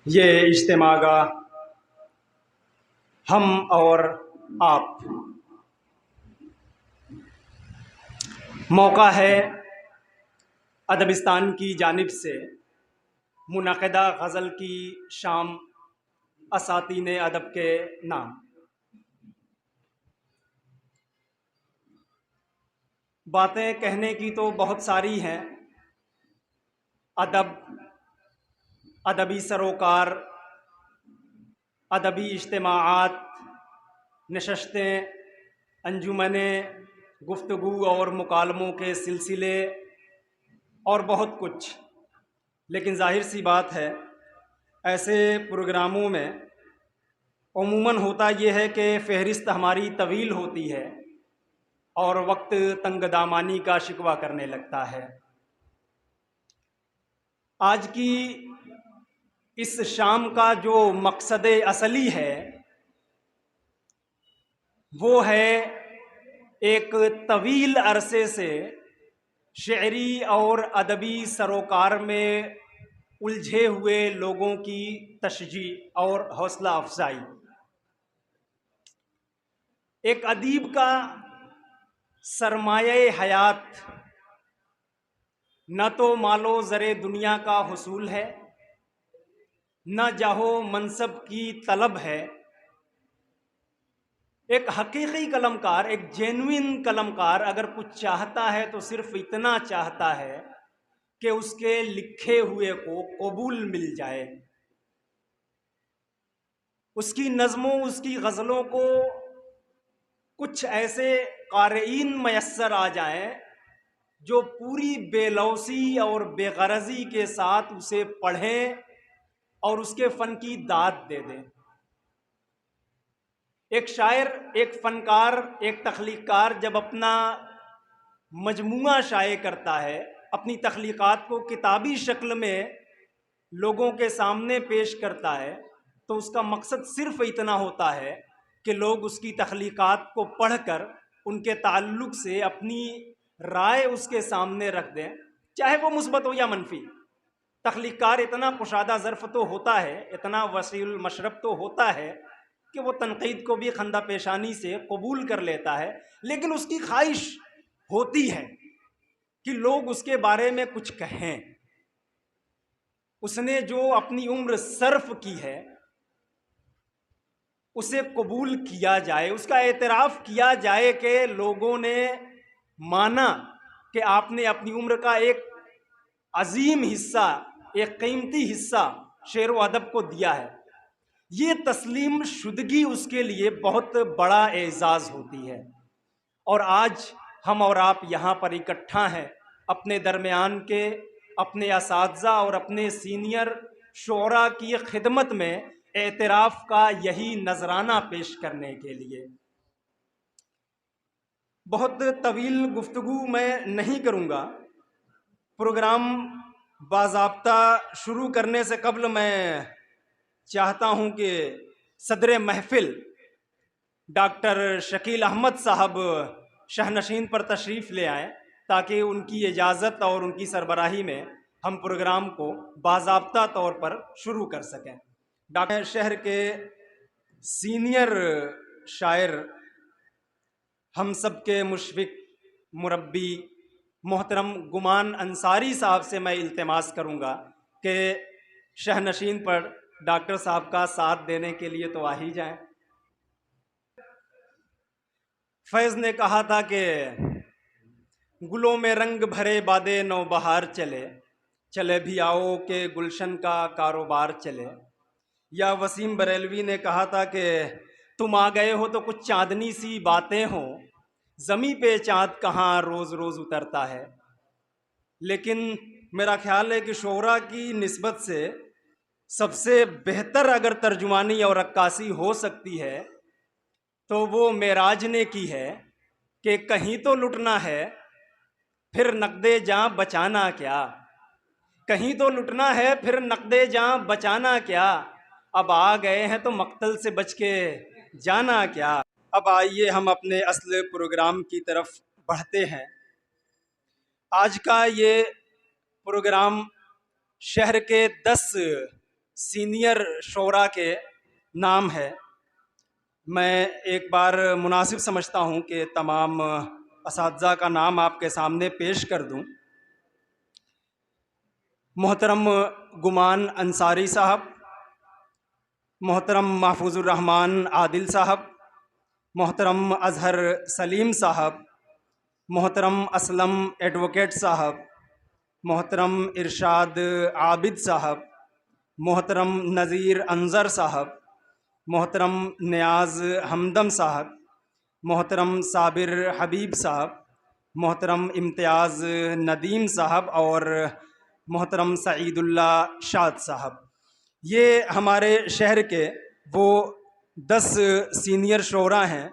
ये इज्तिमा हम और आप मौका है अदबिस्तान की जानिब से मुनक़दा गज़ल की शाम असातीन अदब के नाम। बातें कहने की तो बहुत सारी हैं। अदब, अदबी सरोकार, अदबी इज्तिमाआत, नशस्तें, अंजुमनें, गुफ्तगू और मुकालमों के सिलसिले और बहुत कुछ। लेकिन जाहिर सी बात है, ऐसे प्रोग्रामों में अमूमन होता यह है कि फ़हरिस्त हमारी तवील होती है और वक्त तंगदामानी का शिकवा करने लगता है। आज की इस शाम का जो मकसद असली है वो है एक तवील अरसे से शेरी और अदबी सरोकार में उलझे हुए लोगों की तशजी और हौसला अफजाई। एक अदीब का सरमाये हयात न तो मालो ज़रे दुनिया का हुसूल है, न जाहो मनसब की तलब है। एक हकीकी कलमकार, एक जेन्युइन कलमकार अगर कुछ चाहता है तो सिर्फ इतना चाहता है कि उसके लिखे हुए को कबूल मिल जाए, उसकी नज़मों, उसकी गज़लों को कुछ ऐसे क़ारीन मयस्सर आ जाएं जो पूरी बेलौसी और बेगरजी के साथ उसे पढ़ें और उसके फ़न की दाद दे दें। एक शायर, एक फ़नकार, एक तख्लीक़कार जब अपना मजमूआ शाये करता है, अपनी तख्लीक़ात को किताबी शक्ल में लोगों के सामने पेश करता है, तो उसका मकसद सिर्फ इतना होता है कि लोग उसकी तख्लीक़ात को पढ़कर उनके ताल्लुक़ से अपनी राय उसके सामने रख दें, चाहे वो मुस्बत हो या मनफी। तख्लीक़कार इतना कुशादा ज़र्फ़ तो होता है, इतना वसीउल मशरब तो होता है कि वो तनक़ीद को भी खंदा पेशानी से कबूल कर लेता है, लेकिन उसकी ख्वाहिश होती है कि लोग उसके बारे में कुछ कहें। उसने जो अपनी उम्र सर्फ की है उसे कबूल किया जाए, उसका एतराफ़ किया जाए कि लोगों ने माना कि आपने अपनी उम्र का एक अजीम हिस्सा, एक कीमती हिस्सा शेर व अदब को दिया है। ये तस्लीम शुदगी उसके लिए बहुत बड़ा एजाज़ होती है। और आज हम और आप यहाँ पर इकट्ठा हैं अपने दरमियान के अपने असातिज़ा और अपने सीनियर शोरा की खिदमत में एतराफ़ का यही नजराना पेश करने के लिए। बहुत तवील गुफ्तगू मैं नहीं करूँगा। प्रोग्राम बाज़ाब्ता शुरू करने से कबल मैं चाहता हूँ कि सदर महफिल डॉक्टर शकील अहमद साहब शहनशीन पर तशरीफ़ ले आएँ, ताकि उनकी इजाज़त और उनकी सरबराही में हम प्रोग्राम को बाज़ाब्ता तौर पर शुरू कर सकें। डॉक्टर शहर के सीनियर शायर, हम सब के मुशफ़िक मुरब्बी मोहतरम गुमान अंसारी साहब से मैं इल्तिमास करूँगा कि शहनशीन पर डॉक्टर साहब का साथ देने के लिए तो आ ही जाएं। फैज़ ने कहा था कि गुलों में रंग भरे बादे नौबहार चले, चले भी आओ के गुलशन का कारोबार चले। या वसीम बरेलवी ने कहा था कि तुम आ गए हो तो कुछ चांदनी सी बातें हो, ज़मी पे चाँद कहाँ रोज़ रोज़ उतरता है। लेकिन मेरा ख्याल है कि शोरा की निस्बत से सबसे बेहतर अगर तर्जुमानी और अक्कासी हो सकती है तो वो मेराज ने की है कि कहीं तो लुटना है फिर नकदे जाँ बचाना क्या, कहीं तो लुटना है फिर नकदे जाँ बचाना क्या, अब आ गए हैं तो मक्तल से बच के जाना क्या। अब आइए हम अपने असली प्रोग्राम की तरफ बढ़ते हैं। आज का ये प्रोग्राम शहर के 10 सीनियर शोरा के नाम है। मैं एक बार मुनासिब समझता हूँ कि तमाम असातिज़ा का नाम आपके सामने पेश कर दूँ। मोहतरम गुमान अंसारी साहब, मोहतरम महफूजुर रहमान आदिल साहब, मोहतरम अजहर सलीम साहब, मोहतरम असलम एडवोकेट साहब, मोहतरम इरशाद आबिद साहब, मोहतरम नज़ीर अंज़र साहब, मोहतरम नियाज़ हमदम साहब, मोहतरम साबिर हबीब साहब, मोहतरम इम्तियाज़ नदीम साहब और मोहतरम सईदुल्ला शाद साहब। ये हमारे शहर के वो 10 सीनियर शोरा हैं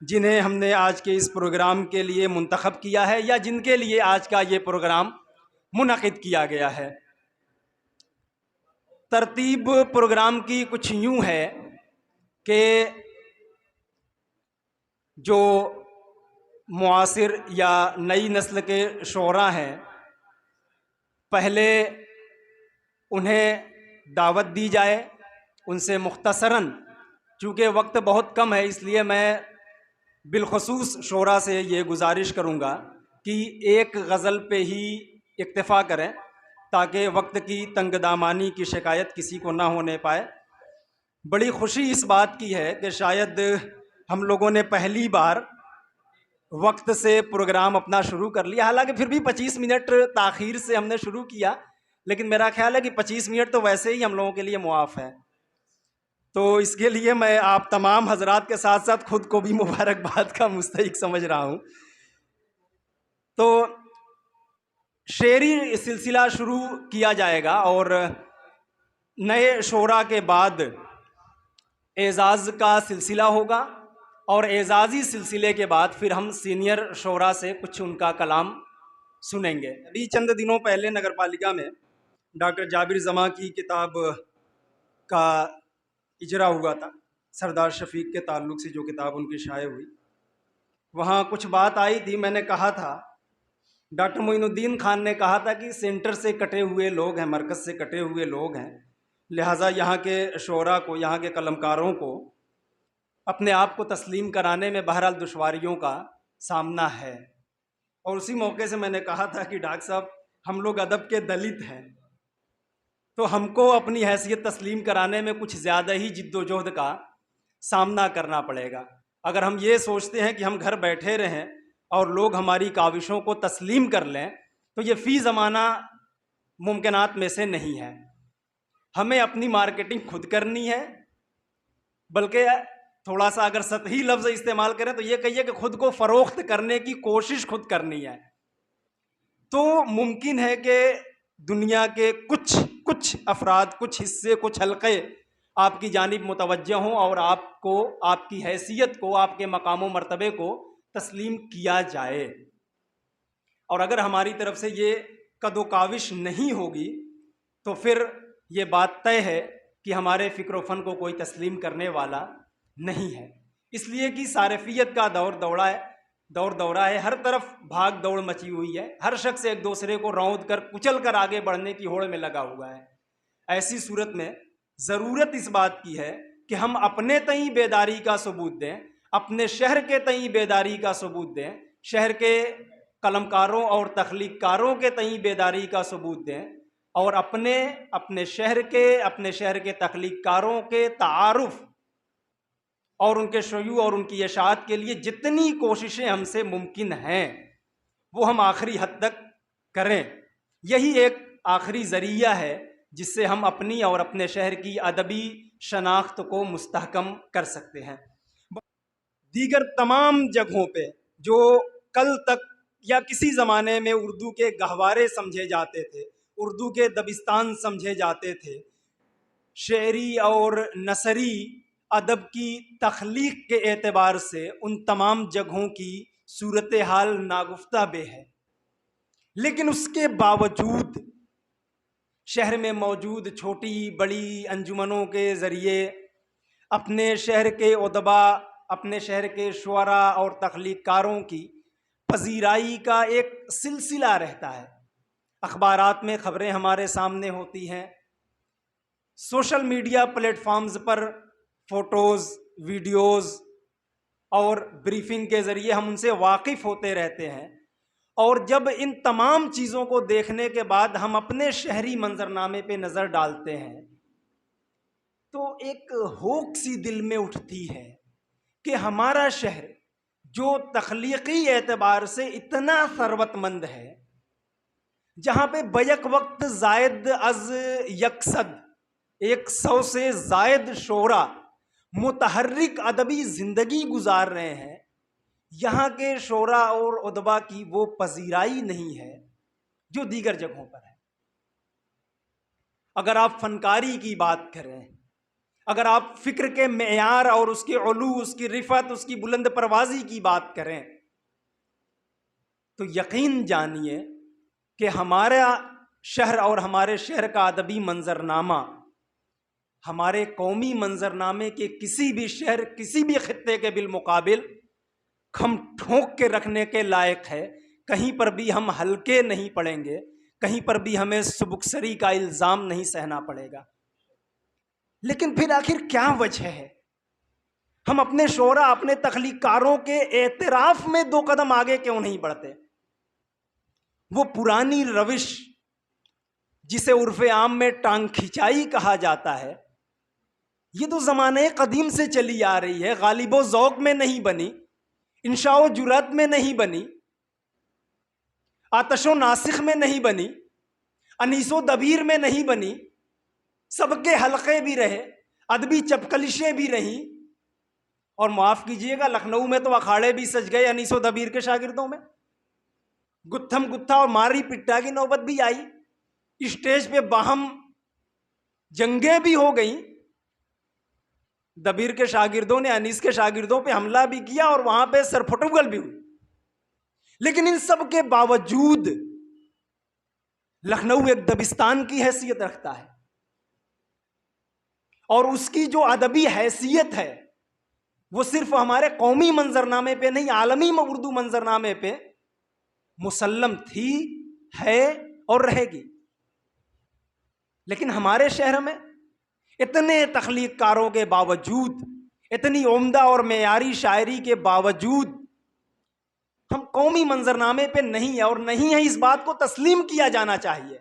जिन्हें हमने आज के इस प्रोग्राम के लिए मुंतखब किया है या जिनके लिए आज का ये प्रोग्राम मुनक़िद किया गया है। तरतीब प्रोग्राम की कुछ यूँ है कि जो मुआसिर या नई नस्ल के शोरा हैं, पहले उन्हें दावत दी जाए, उनसे मुख्तसरन, चूँकि वक्त बहुत कम है इसलिए मैं बिलखसूस शोरा से ये गुजारिश करूँगा कि एक गज़ल पे ही इक्तफ़ा करें ताकि वक्त की तंगदामानी की शिकायत किसी को ना होने पाए। बड़ी खुशी इस बात की है कि शायद हम लोगों ने पहली बार वक्त से प्रोग्राम अपना शुरू कर लिया। हालांकि फिर भी 25 मिनट ताख़ीर से हमने शुरू किया, लेकिन मेरा ख्याल है कि 25 मिनट तो वैसे ही हम लोगों के लिए मुआफ़ है। तो इसके लिए मैं आप तमाम हजरात के साथ साथ खुद को भी मुबारकबाद का मुस्तहिक समझ रहा हूँ। तो शेरी सिलसिला शुरू किया जाएगा और नए शोरा के बाद एज़ाज़ का सिलसिला होगा और एज़ाज़ी सिलसिले के बाद फिर हम सीनियर शोरा से कुछ उनका कलाम सुनेंगे। अभी चंद दिनों पहले नगर पालिका में डॉक्टर जाबिर जमा की किताब का इजरा हुआ था, सरदार शफीक के ताल्लुक़ से जो किताब उनकी शाये हुई। वहाँ कुछ बात आई थी, मैंने कहा था, डॉक्टर मोइनुद्दीन खान ने कहा था कि सेंटर से कटे हुए लोग हैं, मरकज़ से कटे हुए लोग हैं, लिहाजा यहाँ के शोरा को, यहाँ के कलमकारों को अपने आप को तस्लीम कराने में बहरहाल दुश्वारियों का सामना है। और उसी मौके से मैंने कहा था कि डॉक्टर साहब, हम लोग अदब के दलित हैं, तो हमको अपनी हैसियत तस्लीम कराने में कुछ ज़्यादा ही जिद्दोजहद का सामना करना पड़ेगा। अगर हम ये सोचते हैं कि हम घर बैठे रहें और लोग हमारी काविशों को तस्लीम कर लें, तो ये फ़ी ज़माना मुमकिनात में से नहीं है। हमें अपनी मार्केटिंग खुद करनी है, बल्कि थोड़ा सा अगर सतही लफ्ज़ इस्तेमाल करें तो ये कहिए कि खुद को फ़रोख्त करने की कोशिश खुद करनी है। तो मुमकिन है कि दुनिया के कुछ अफराद, कुछ हिस्से, कुछ हल्के आपकी जानिब मुतवज्जह हों और आपको, आपकी हैसियत को, आपके मकाम व मर्तबे को तस्लीम किया जाए। और अगर हमारी तरफ से ये कदो काविश नहीं होगी तो फिर ये बात तय है कि हमारे फ़िक्र फ़न को कोई तस्लीम करने वाला नहीं है। इसलिए कि सारफियत का दौर दौरा है, हर तरफ भाग दौड़ मची हुई है, हर शख्स एक दूसरे को रौंद कर कुचल कर आगे बढ़ने की होड़ में लगा हुआ है। ऐसी सूरत में ज़रूरत इस बात की है कि हम अपने तई बेदारी का सबूत दें, अपने शहर के तई बेदारी का सबूत दें, शहर के कलमकारों और तख्लीक़कारों के तई बेदारी का सबूत दें और अपने शहर के तख्लीक़कारों के तारुफ और उनके शयूअ और उनकी इशाअत के लिए जितनी कोशिशें हमसे मुमकिन हैं वो हम आखिरी हद तक करें। यही एक आखिरी ज़रिया है जिससे हम अपनी और अपने शहर की अदबी शनाख्त को मुस्तहकम कर सकते हैं। दीगर तमाम जगहों पे जो कल तक या किसी ज़माने में उर्दू के गहवारे समझे जाते थे, उर्दू के दबिस्तान समझे जाते थे, शेरी और नसरी अदब की तख्लीक के एतबार से उन तमाम जगहों की सूरत हाल नागुफ्ता बे है। लेकिन उसके बावजूद शहर में मौजूद छोटी बड़ी अंजुमनों के ज़रिए अपने शहर के उदबा, अपने शहर के शुअरा और तख्लीक़कारों की पजीराई का एक सिलसिला रहता है। अखबारात में ख़बरें हमारे सामने होती हैं, सोशल मीडिया प्लेटफॉर्म्स पर फोटोज़, वीडियोज़ और ब्रीफिंग के ज़रिए हम उनसे वाकिफ़ होते रहते हैं। और जब इन तमाम चीज़ों को देखने के बाद हम अपने शहरी मंजरनामे पे नज़र डालते हैं तो एक होक सी दिल में उठती है कि हमारा शहर जो तख्लीकी एतबार से इतना सरवतमंद है, जहाँ पे बैक वक्त जायद अज यकसद 100 से जायद शोरा मुतहर्रिक अदबी ज़िंदगी गुजार रहे हैं, यहाँ के शोरा और उदबा की वो पजीराई नहीं है जो दीगर जगहों पर है। अगर आप फनकारी की बात करें, अगर आप फ़िक्र के मेयार और उसके उलू, उसकी रिफत, उसकी बुलंद परवाज़ी की बात करें तो यकीन जानिए कि हमारा शहर और हमारे शहर का अदबी मंजरनामा हमारे कौमी मंजरनामे के किसी भी शहर, किसी भी खित्ते के बिलमुकाबिल खम ठोंक के रखने के लायक है। कहीं पर भी हम हल्के नहीं पड़ेंगे, कहीं पर भी हमें सुबुकसरी का इल्ज़ाम नहीं सहना पड़ेगा। लेकिन फिर आखिर क्या वजह है हम अपने शोरा, अपने तख्लीकारों के एतराफ़ में 2 कदम आगे क्यों नहीं बढ़ते? वो पुरानी रविश जिसे उर्फ़े आम में टांग खिंचाई कहा जाता है, ये तो ज़माने कदीम से चली आ रही है। गालिबो ज़ौक़ में नहीं बनी, इंशाओ जुरात में नहीं बनी, आतशो नासिख में नहीं बनी, अनीसो दबीर में नहीं बनी। सबके हलक़े भी रहे, अदबी चपकलिशें भी रहीं, और माफ़ कीजिएगा लखनऊ में तो अखाड़े भी सज गए अनीसो दबीर के शागिर्दों में। गुत्थम गुत्था और मारी पिट्टा की नौबत भी आई, स्टेज पे बाहम जंगें भी हो गई। दबीर के शागिर्दों ने अनीस के शागिर्दों पे हमला भी किया और वहां पे सरफटुगल भी हुई। लेकिन इन सब के बावजूद लखनऊ एक दबिस्तान की हैसियत रखता है, और उसकी जो अदबी हैसियत है वो सिर्फ हमारे कौमी मंजरनामे पे नहीं, आलमी उर्दू मंजरनामे पे मुसल्लम थी, है और रहेगी। लेकिन हमारे शहर में इतने तख्लीक़कारों के बावजूद, इतनी उम्दा और मेयारी शायरी के बावजूद हम कौमी मंजरनामे पे नहीं है, और नहीं है इस बात को तस्लीम किया जाना चाहिए।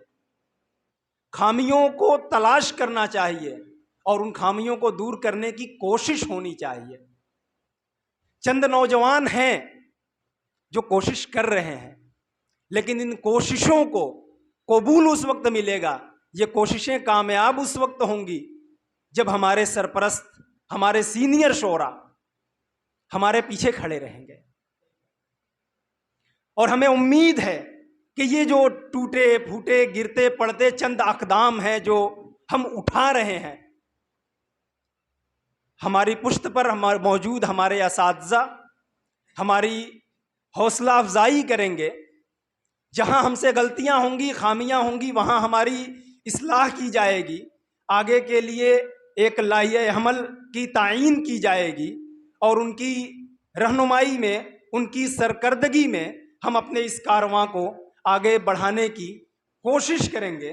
खामियों को तलाश करना चाहिए और उन खामियों को दूर करने की कोशिश होनी चाहिए। चंद नौजवान हैं जो कोशिश कर रहे हैं, लेकिन इन कोशिशों को कबूल उस वक्त मिलेगा, ये कोशिशें कामयाब उस वक्त होंगी जब हमारे सरपरस्त, हमारे सीनियर शोरा हमारे पीछे खड़े रहेंगे। और हमें उम्मीद है कि ये जो टूटे फूटे, गिरते पड़ते चंद अक़दाम हैं जो हम उठा रहे हैं, हमारी पुश्त पर मौजूद हमारे असातिज़ा हमारी हौसला अफजाई करेंगे। जहां हमसे गलतियां होंगी, खामियां होंगी, वहां हमारी इस्लाह की जाएगी, आगे के लिए एक लाइए हमल की तायीन की जाएगी, और उनकी रहनुमाई में, उनकी सरकर्दगी में हम अपने इस कारवां को आगे बढ़ाने की कोशिश करेंगे।